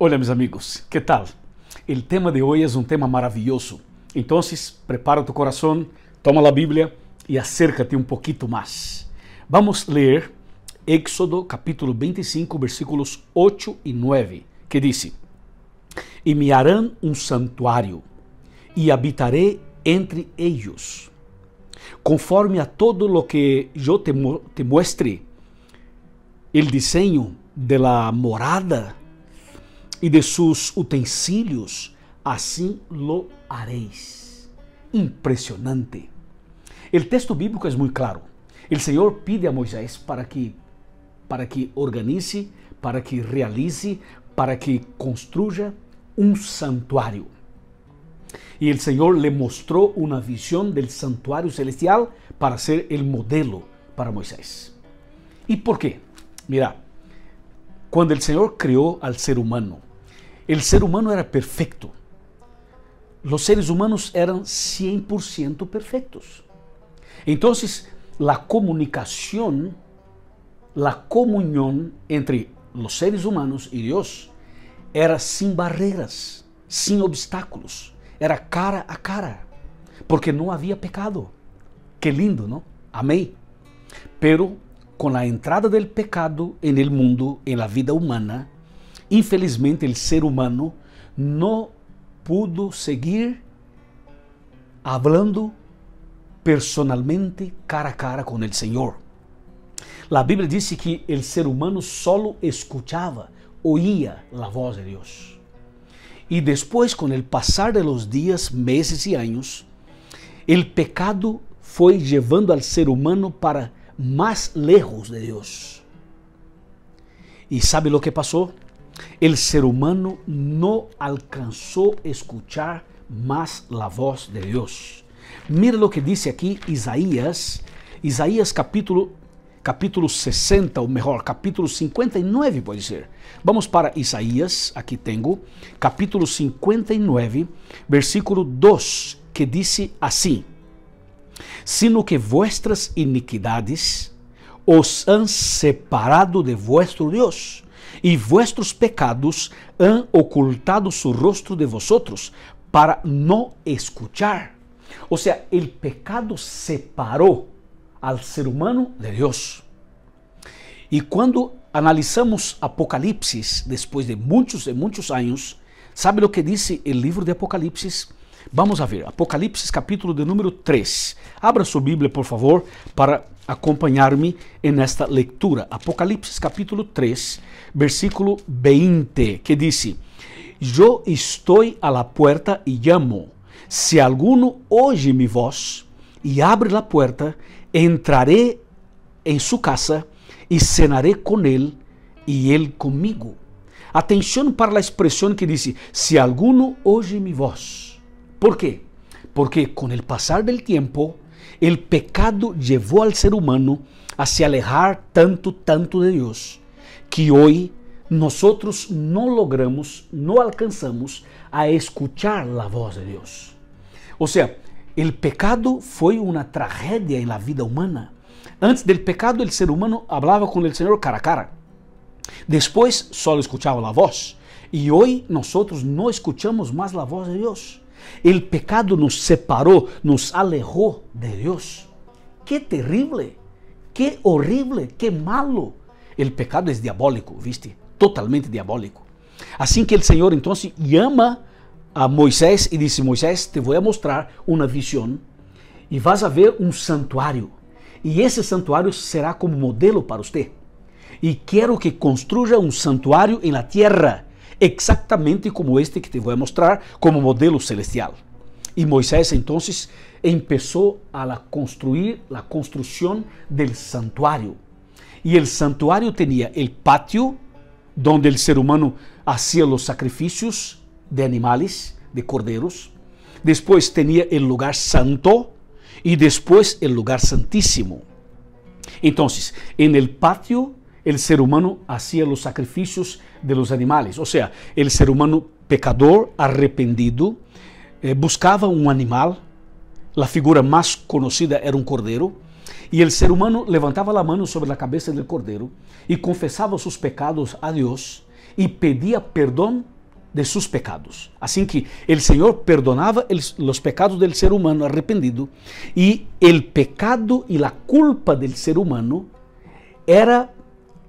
Hola mis amigos, ¿qué tal? El tema de hoy es un tema maravilloso. Entonces, prepara tu corazón, toma la Biblia y acércate un poquito más. Vamos a leer Éxodo capítulo 25, versículos 8 y 9, que dice: Y me harán un santuario, y habitaré entre ellos, conforme a todo lo que yo te muestre, el diseño de la morada y de sus utensilios, así lo haréis. Impresionante. El texto bíblico es muy claro. El Señor pide a Moisés para que organice, para que realice, para que construya un santuario. Y el Señor le mostró una visión del santuario celestial para ser el modelo para Moisés. ¿Y por qué? Mira, cuando el Señor creó al ser humano, el ser humano era perfecto. Los seres humanos eran 100% perfectos. Entonces, la comunicación, la comunión entre los seres humanos y Dios era sin barreras, sin obstáculos. Era cara a cara, porque no había pecado. Qué lindo, ¿no? Amén. Pero con la entrada del pecado en el mundo, en la vida humana, infelizmente el ser humano no pudo seguir hablando personalmente cara a cara con el Señor. La Biblia dice que el ser humano solo escuchaba, oía la voz de Dios. Y después, con el pasar de los días, meses y años, el pecado fue llevando al ser humano para más lejos de Dios. ¿Y sabe lo que pasó? El ser humano no alcanzó a escuchar más la voz de Dios. Mira lo que dice aquí Isaías capítulo 60, o mejor, capítulo 59 puede ser. Vamos para Isaías, aquí tengo, capítulo 59, versículo 2, que dice así: Sino que vuestras iniquidades os han separado de vuestro Dios, y vuestros pecados han ocultado su rostro de vosotros, para no escuchar. O sea, el pecado separó al ser humano de Dios. Y cuando analizamos Apocalipsis, después de muchos años, ¿sabe lo que dice el libro de Apocalipsis? Vamos a ver, Apocalipsis capítulo de número 3. Abra su Biblia, por favor, para acompañarme en esta lectura. Apocalipsis capítulo 3, versículo 20, que dice: Yo estoy a la puerta y llamo. Si alguno oye mi voz y abre la puerta, entraré en su casa y cenaré con él y él conmigo. Atención para la expresión que dice: si alguno oye mi voz. ¿Por qué? Porque con el pasar del tiempo, el pecado llevó al ser humano a se alejar tanto de Dios, que hoy nosotros no logramos, no alcanzamos a escuchar la voz de Dios. O sea, el pecado fue una tragedia en la vida humana. Antes del pecado, el ser humano hablaba con el Señor cara a cara. Después solo escuchaba la voz. Y hoy nosotros no escuchamos más la voz de Dios. El pecado nos separó, nos alejó de Dios. ¡Qué terrible! ¡Qué horrible! ¡Qué malo! El pecado es diabólico, ¿viste? Totalmente diabólico. Así que el Señor entonces llama a Moisés y dice: Moisés, te voy a mostrar una visión y vas a ver un santuario. Y ese santuario será como modelo para usted. Y quiero que construya un santuario en la tierra, exactamente como este que te voy a mostrar, como modelo celestial. Y Moisés entonces empezó a construir la construcción del santuario. Y el santuario tenía el patio donde el ser humano hacía los sacrificios de animales, de corderos. Después tenía el lugar santo y después el lugar santísimo. Entonces, en el patio el ser humano hacía los sacrificios de los animales. O sea, el ser humano pecador, arrepentido, buscaba un animal. La figura más conocida era un cordero. Y el ser humano levantaba la mano sobre la cabeza del cordero y confesaba sus pecados a Dios. y pedía perdón de sus pecados. Así que el Señor perdonaba los pecados del ser humano arrepentido, y el pecado y la culpa del ser humano era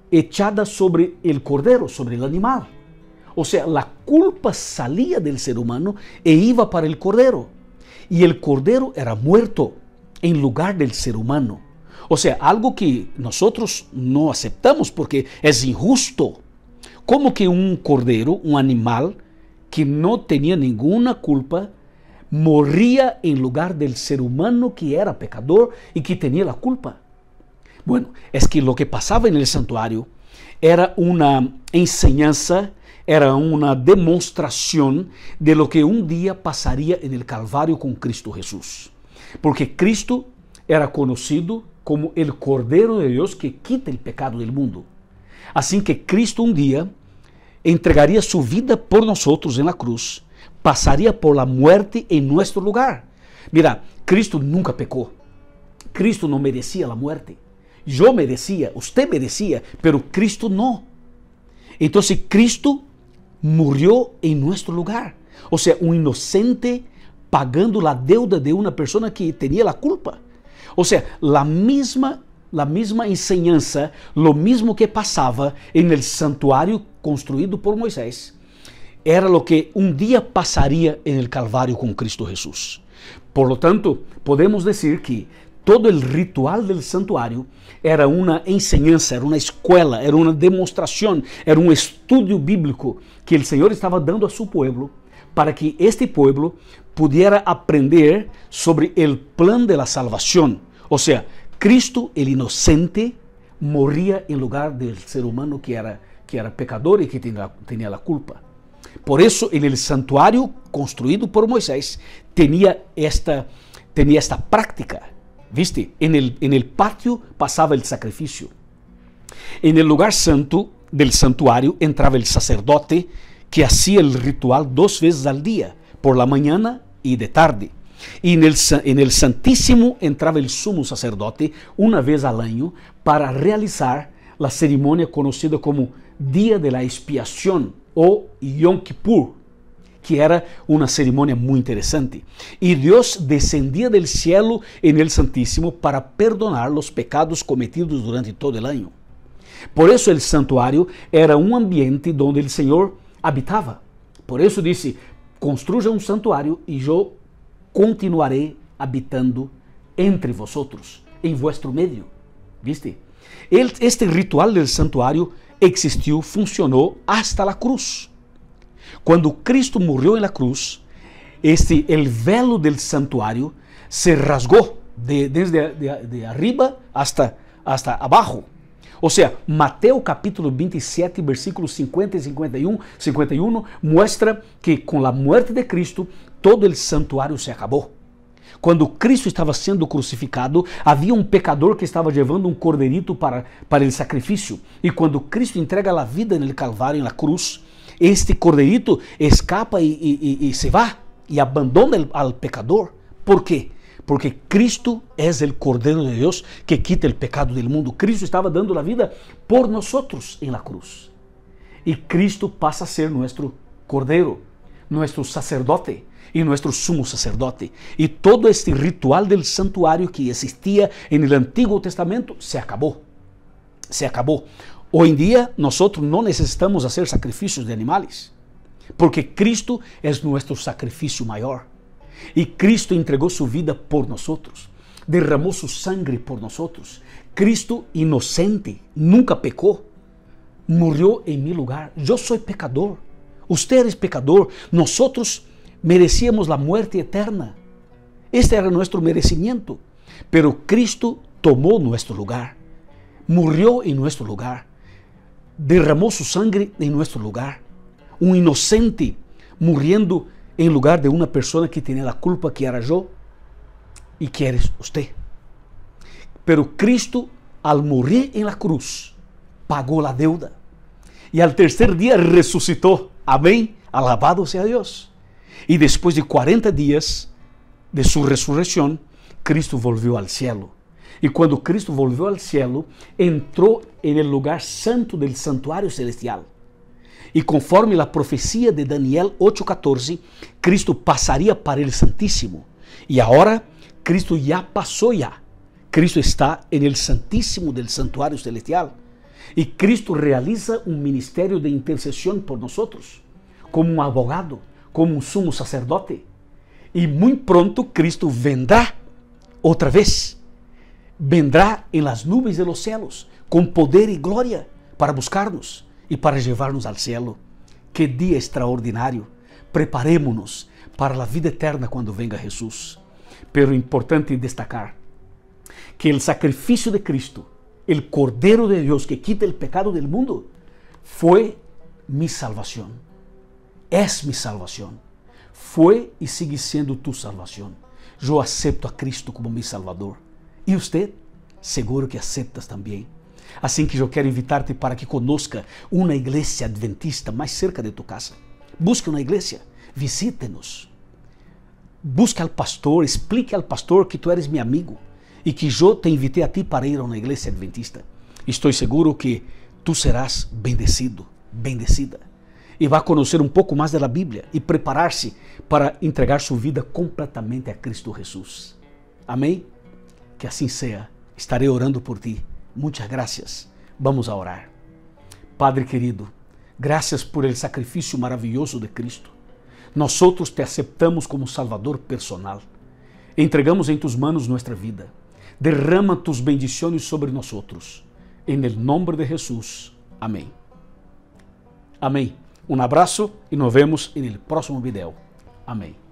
echada sobre el cordero, sobre el animal. O sea, la culpa salía del ser humano e iba para el cordero, y el cordero era muerto en lugar del ser humano. O sea, algo que nosotros no aceptamos porque es injusto. Como que un cordero, un animal que no tenía ninguna culpa, moría en lugar del ser humano que era pecador y que tenía la culpa. Bueno, es que lo que pasaba en el santuario era una enseñanza, era una demostración de lo que un día pasaría en el Calvario con Cristo Jesús. Porque Cristo era conocido como el Cordero de Dios que quita el pecado del mundo. Así que Cristo un día entregaría su vida por nosotros en la cruz, pasaría por la muerte en nuestro lugar. Mira, Cristo nunca pecó. Cristo no merecía la muerte. Yo merecía, usted merecía, pero Cristo no. Entonces Cristo murió en nuestro lugar. O sea, un inocente pagando la deuda de una persona que tenía la culpa. O sea, la misma enseñanza, lo mismo que pasaba en el santuario construido por Moisés, era lo que un día pasaría en el Calvario con Cristo Jesús. Por lo tanto, podemos decir que todo el ritual del santuario era una enseñanza, era una escuela, era una demostración, era un estudio bíblico que el Señor estaba dando a su pueblo para que este pueblo pudiera aprender sobre el plan de la salvación. O sea, Cristo, el inocente, moría en lugar del ser humano que era pecador y que tenía la culpa. Por eso, en el santuario construido por Moisés, tenía esta práctica. ¿Viste? En el patio pasaba el sacrificio. En el lugar santo del santuario entraba el sacerdote que hacía el ritual 2 veces al día, por la mañana y de tarde. Y en el Santísimo entraba el sumo sacerdote 1 vez al año para realizar la ceremonia conocida como Día de la Expiación o Yom Kippur, que era una ceremonia muy interesante. Y Dios descendía del cielo en el Santísimo para perdonar los pecados cometidos durante todo el año. Por eso el santuario era un ambiente donde el Señor habitaba. Por eso dice, construya un santuario y yo continuaré habitando entre vosotros, en vuestro medio. ¿Viste? Este ritual del santuario existió, funcionó hasta la cruz. Cuando Cristo murió en la cruz, el velo del santuario se rasgó desde arriba hasta abajo. O sea, Mateo capítulo 27, versículos 50 y 51 muestra que con la muerte de Cristo, todo el santuario se acabó. Cuando Cristo estaba siendo crucificado, había un pecador que estaba llevando un corderito para el sacrificio. Y cuando Cristo entrega la vida en el Calvario, en la cruz, este corderito escapa y se va y abandona al pecador. ¿Por qué? Porque Cristo es el Cordero de Dios que quita el pecado del mundo. Cristo estaba dando la vida por nosotros en la cruz. Y Cristo pasa a ser nuestro Cordero, nuestro sacerdote y nuestro sumo sacerdote. Y todo este ritual del santuario que existía en el Antiguo Testamento se acabó. Se acabó. Hoy en día nosotros no necesitamos hacer sacrificios de animales, porque Cristo es nuestro sacrificio mayor. Y Cristo entregó su vida por nosotros, derramó su sangre por nosotros. Cristo inocente, nunca pecó, murió en mi lugar. Yo soy pecador, usted es pecador, nosotros merecíamos la muerte eterna. Este era nuestro merecimiento, pero Cristo tomó nuestro lugar, murió en nuestro lugar, derramó su sangre en nuestro lugar. Un inocente muriendo en lugar de una persona que tenía la culpa, que era yo y que eres usted. Pero Cristo, al morir en la cruz, pagó la deuda y al tercer día resucitó. Amén, alabado sea Dios. Y después de 40 días de su resurrección, Cristo volvió al cielo. Y cuando Cristo volvió al cielo, entró en el lugar santo del santuario celestial. E conforme a profecia de Daniel 8:14, Cristo passaria para o Santíssimo. E agora, Cristo já passou já. Cristo está en el Santíssimo del Santuário Celestial. E Cristo realiza um ministério de intercessão por nós, como um abogado, como um sumo sacerdote. E muito pronto Cristo vendrá outra vez. Vendrá em las nubes de los cielos, com poder e glória, para buscar-nos e para levar-nos ao cielo. Que dia extraordinário! Preparemos-nos para a vida eterna quando venga Jesus. Pero importante destacar que o sacrifício de Cristo, o Cordero de Deus que quita o pecado del mundo, foi mi salvação. Es mi salvação. Foi e sigue sendo tu salvação. Eu acepto a Cristo como mi Salvador. E você? Seguro que aceptas também. Assim que eu quero invitar-te para que conozca uma igreja adventista mais cerca de tu casa. Busque uma igreja, visite-nos. Busque ao pastor, explique ao pastor que tu eres meu amigo e que eu te invitei a ti para ir a uma igreja adventista. Estou seguro que tu serás bendecido, bendecida. E vai conhecer um pouco mais da Bíblia e preparar-se para entregar sua vida completamente a Cristo Jesus. Amém? Que assim seja. Estarei orando por ti. Muitas graças. Vamos a orar. Padre querido, graças por el sacrifício maravilhoso de Cristo. Nós te aceptamos como Salvador personal. Entregamos em tus manos nossa vida. Derrama tus bendições sobre nós. Em el nombre de Jesus. Amém. Amém. Um abraço e nos vemos em el próximo video. Amém.